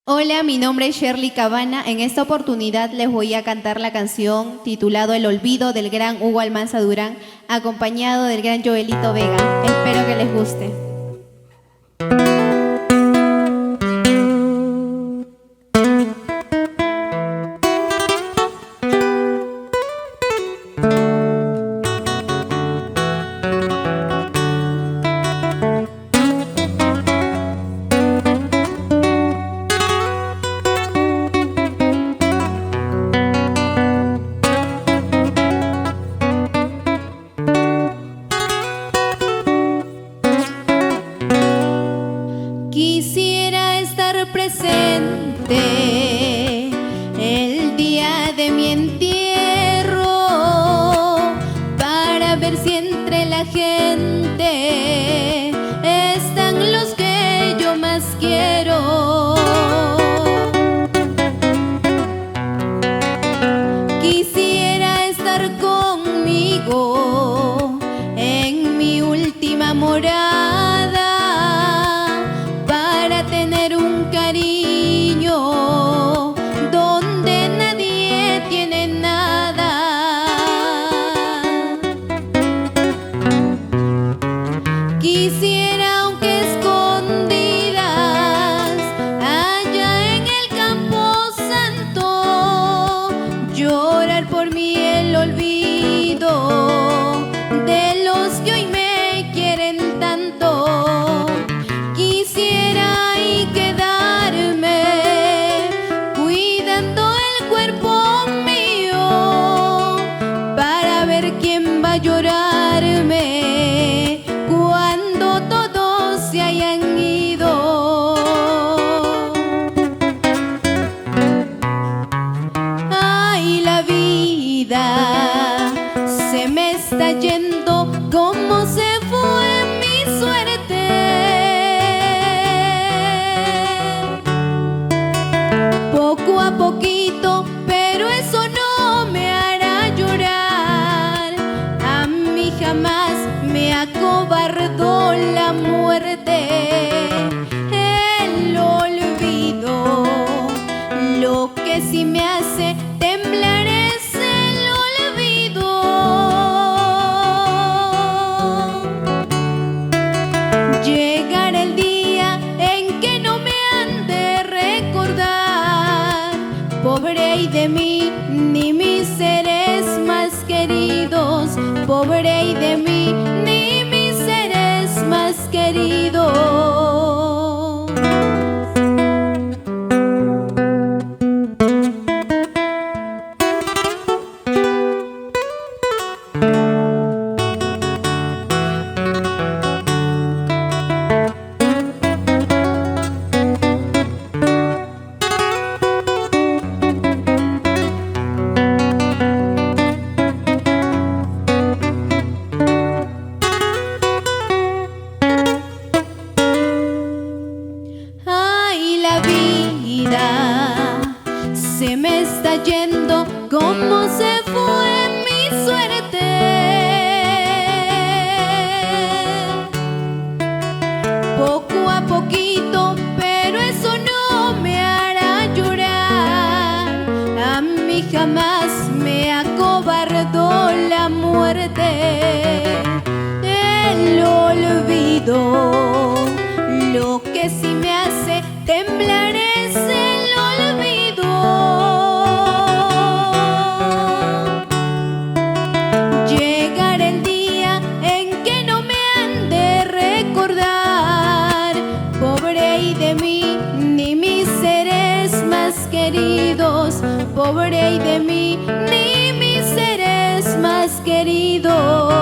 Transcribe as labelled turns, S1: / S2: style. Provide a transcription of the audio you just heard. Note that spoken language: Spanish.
S1: Hola, mi nombre es Shirley Cabana. En esta oportunidad les voy a cantar la canción titulado El Olvido del gran Hugo Almanza Durán, acompañado del gran Joelito Vega. Espero que les guste. Quisiera estar presente el día de mi entierro para ver si entre la gente están los que yo más quiero. Quisiera estar conmigo en mi última morada, tener un cariño donde nadie tiene nada. Quisiera, aunque escondidas allá en el campo santo, llorar por mí el olvido de los que hoy me quieren tanto. Quisiera quedarme cuidando el cuerpo mío para ver quién va a llorarme cuando todos se hayan ido. Ay, la vida se me está yendo, como se fue mi suerte. Poco a poquito, pero eso no me hará llorar. A mí jamás me acobardó la muerte. El olvido, lo que sí me hace temblar es el olvido. Llegará el día en que no me han de recordar, pobre y de mí, ni mis seres más queridos. Pobre y de mí, ni mis seres más queridos. Se me está yendo, como se fue mi suerte. Poco a poquito, pero eso no me hará llorar. A mí jamás me acobardó la muerte. El olvido, lo que sí me hace temblar es el olvido. Llegará el día en que no me han de recordar, pobre y de mí, ni mis seres más queridos. Pobre y de mí, ni mis seres más queridos.